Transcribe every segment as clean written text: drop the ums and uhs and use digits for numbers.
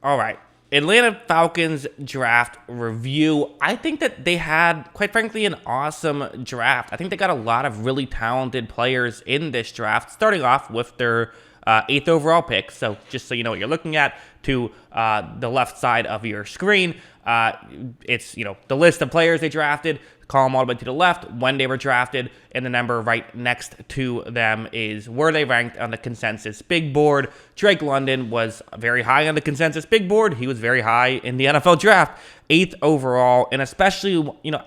All right. Atlanta Falcons draft review. I think that they had, quite frankly, an awesome draft. I think they got a lot of really talented players in this draft, starting off with their 8th overall pick. So just so you know what you're looking at, to the left side of your screen, it's, the list of players they drafted, column all the way to the left, when they were drafted, and the number right next to them is where they ranked on the consensus big board. Drake London was very high on the consensus big board. He was very high in the NFL draft, 8th overall, and especially,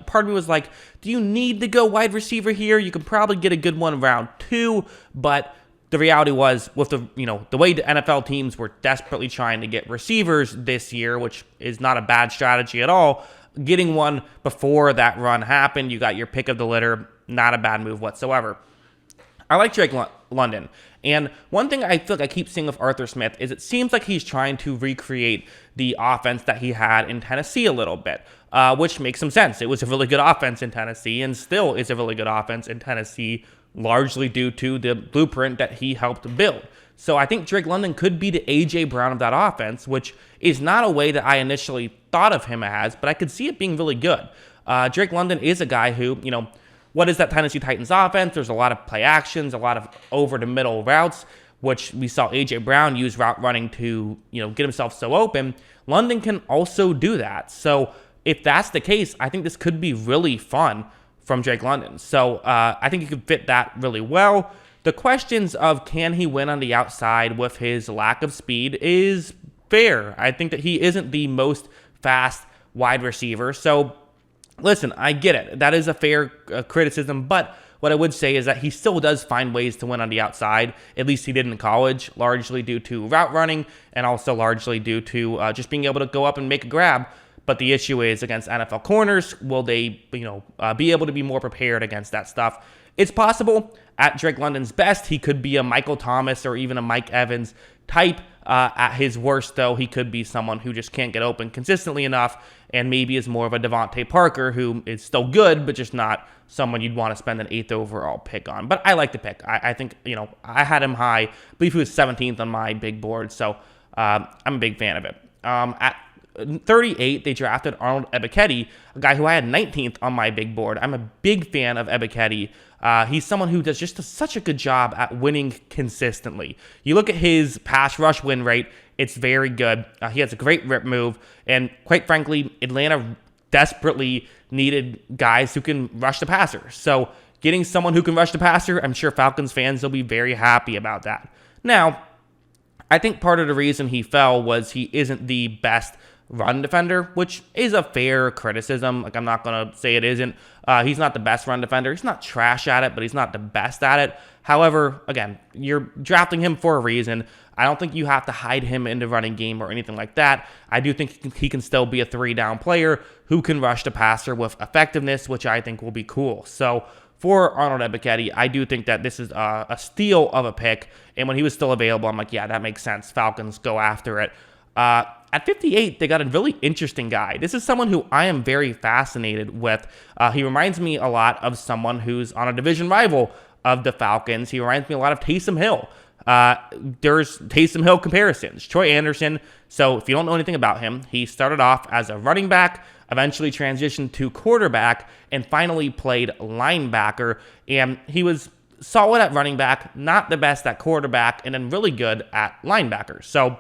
part of me was like, do you need to go wide receiver here? You could probably get a good one round 2, but the reality was, with the way the NFL teams were desperately trying to get receivers this year, which is not a bad strategy at all, getting one before that run happened, you got your pick of the litter, not a bad move whatsoever. I like Drake London. And one thing I feel like I keep seeing with Arthur Smith is it seems like he's trying to recreate the offense that he had in Tennessee a little bit, which makes some sense. It was a really good offense in Tennessee and still is a really good offense in Tennessee, largely due to the blueprint that he helped build. So I think Drake London could be the A.J. Brown of that offense, which is not a way that I initially thought of him as, but I could see it being really good. Drake London is a guy who, what is that Tennessee Titans offense? There's a lot of play actions, a lot of over-the-middle routes, which we saw A.J. Brown use route running to, get himself so open. London can also do that. So if that's the case, I think this could be really fun from Drake London. So I think he could fit that really well. The questions of can he win on the outside with his lack of speed is fair. I think that he isn't the most fast wide receiver. So listen, I get it. That is a fair criticism, but what I would say is that he still does find ways to win on the outside. At least he did in college, largely due to route running and also largely due to just being able to go up and make a grab. But the issue is against NFL corners, will they, be able to be more prepared against that stuff? It's possible. At Drake London's best, he could be a Michael Thomas or even a Mike Evans type. At his worst, though, he could be someone who just can't get open consistently enough and maybe is more of a Devontae Parker who is still good, but just not someone you'd want to spend an 8th overall pick on. But I like the pick. I think, I had him high. I believe he was 17th on my big board, so I'm a big fan of it. At 38, they drafted Arnold Ebiketie, a guy who I had 19th on my big board. I'm a big fan of Ebiketie. He's someone who does just such a good job at winning consistently. You look at his pass rush win rate, it's very good. He has a great rip move, and quite frankly, Atlanta desperately needed guys who can rush the passer. So getting someone who can rush the passer, I'm sure Falcons fans will be very happy about that. Now, I think part of the reason he fell was he isn't the best run defender, which is a fair criticism. Like, I'm not going to say it isn't. He's not the best run defender. He's not trash at it, but he's not the best at it. However, again, you're drafting him for a reason. I don't think you have to hide him in the running game or anything like that. I do think he can still be a 3-down player who can rush the passer with effectiveness, which I think will be cool. So for Arnold Ebiketie, I do think that this is a steal of a pick. And when he was still available, I'm like, yeah, that makes sense. Falcons go after it. At 58, they got a really interesting guy. This is someone who I am very fascinated with. He reminds me a lot of someone who's on a division rival of the Falcons. He reminds me a lot of Taysom Hill. There's Taysom Hill comparisons. Troy Andersen. So if you don't know anything about him, he started off as a running back, eventually transitioned to quarterback, and finally played linebacker. And he was solid at running back, not the best at quarterback, and then really good at linebacker. So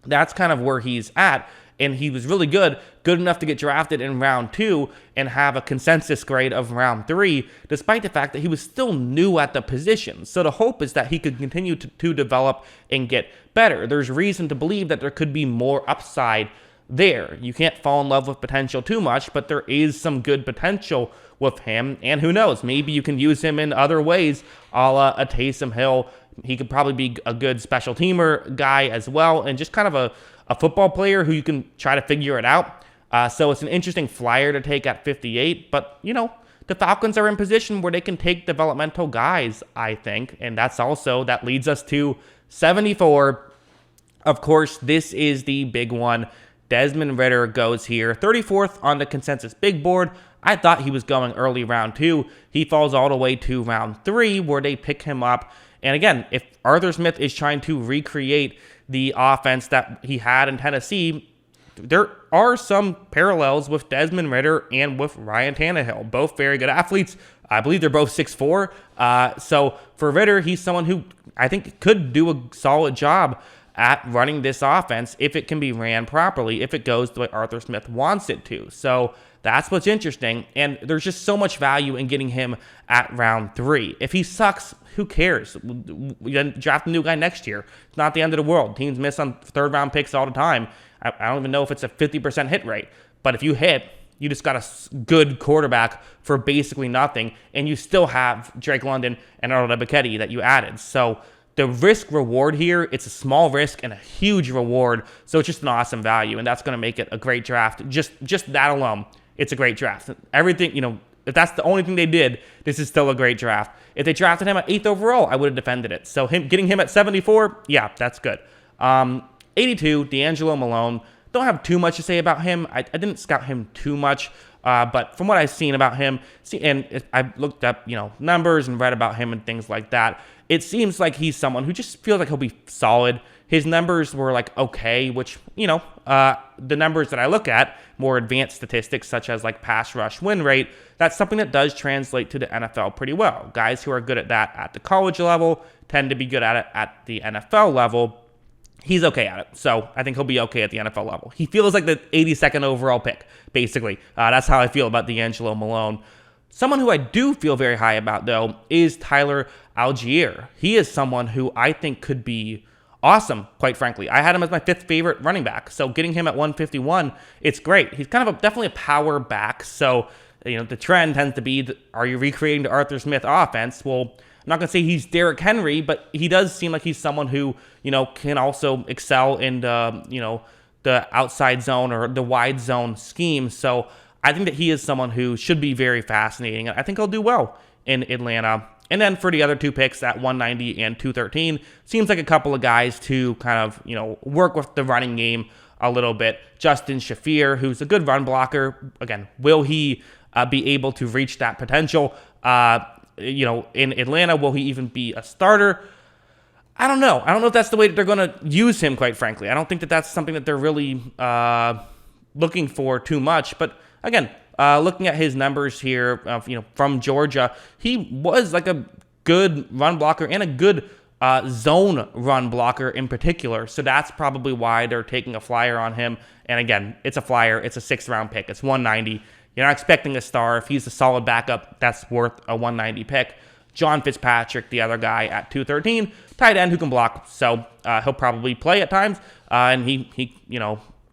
that's kind of where he's at, and he was really good enough to get drafted in round 2 and have a consensus grade of round 3, despite the fact that he was still new at the position. So the hope is that he could continue to develop and get better. There's reason to believe that there could be more upside there. You can't fall in love with potential too much, but there is some good potential with him, and who knows, maybe you can use him in other ways, a la a Taysom Hill. He could probably be a good special teamer guy as well, and just kind of a football player who you can try to figure it out. So it's an interesting flyer to take at 58, but, the Falcons are in position where they can take developmental guys, I think, and that leads us to 74. Of course, this is the big one. Desmond Ridder goes here, 34th on the consensus big board. I thought he was going early round 2. He falls all the way to round 3, where they pick him up. And again, if Arthur Smith is trying to recreate the offense that he had in Tennessee, there are some parallels with Desmond Ridder and with Ryan Tannehill, both very good athletes. I believe they're both 6'4". So for Ridder, he's someone who I think could do a solid job at running this offense if it can be ran properly, if it goes the way Arthur Smith wants it to. So that's what's interesting, and there's just so much value in getting him at round 3. If he sucks, who cares? Then draft a new guy next year. It's not the end of the world. Teams miss on third-round picks all the time. I don't even know if it's a 50% hit rate, but if you hit, you just got a good quarterback for basically nothing, and you still have Drake London and Arnold Ebiketie that you added. So the risk-reward here, it's a small risk and a huge reward, so it's just an awesome value, and that's going to make it a great draft. Just that alone, it's a great draft. Everything, if that's the only thing they did, this is still a great draft. If they drafted him at 8th overall, I would have defended it. So getting him at 74, yeah, that's good. 82, D'Angelo Malone. Don't have too much to say about him. I didn't scout him too much, but from what I've seen about him, I looked up, numbers and read about him and things like that. It seems like he's someone who just feels like he'll be solid. His numbers were like okay, which, the numbers that I look at, more advanced statistics such as like pass rush win rate, that's something that does translate to the NFL pretty well. Guys who are good at that at the college level tend to be good at it at the NFL level. He's okay at it, so I think he'll be okay at the NFL level. He feels like the 82nd overall pick, basically. That's how I feel about D'Angelo Malone. Someone who I do feel very high about, though, is Tyler Algier. He is someone who I think could be awesome, quite frankly. I had him as my 5th favorite running back, so getting him at 151, it's great. He's kind of definitely a power back, so the trend tends to be, are you recreating the Arthur Smith offense? Well, I'm not going to say he's Derrick Henry, but he does seem like he's someone who, can also excel in the, the outside zone or the wide zone scheme. So I think that he is someone who should be very fascinating. I think he'll do well in Atlanta. And then for the other 2 picks at 190 and 213, seems like a couple of guys to kind of, work with the running game a little bit. Justin Shafir, who's a good run blocker. Again, will he be able to reach that potential? In Atlanta, will he even be a starter? I don't know. I don't know if that's the way that they're going to use him, quite frankly. I don't think that that's something that they're really looking for too much. But again, looking at his numbers here, from Georgia, he was like a good run blocker and a good zone run blocker in particular. So that's probably why they're taking a flyer on him. And again, it's a flyer. It's a 6th-round pick. It's 190. You're not expecting a star. If he's a solid backup, that's worth a 190 pick. John Fitzpatrick, the other guy at 213, tight end who can block. So he'll probably play at times, and he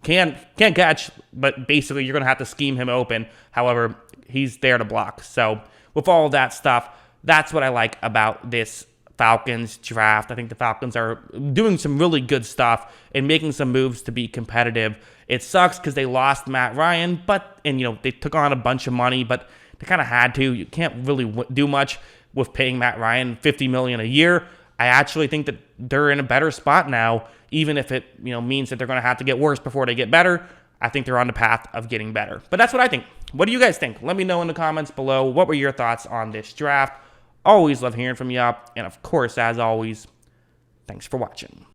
can't catch, but basically you're going to have to scheme him open. However, he's there to block. So with all of that stuff, that's what I like about this Falcons draft. I think the Falcons are doing some really good stuff and making some moves to be competitive. It sucks because they lost Matt Ryan, and they took on a bunch of money, but they kind of had to. You can't really do much with paying Matt Ryan $50 million a year. I actually think that they're in a better spot now, even if it means that they're going to have to get worse before they get better. I think they're on the path of getting better. But that's what I think. What do you guys think? Let me know in the comments below. What were your thoughts on this draft? Always love hearing from you. And of course, as always, thanks for watching.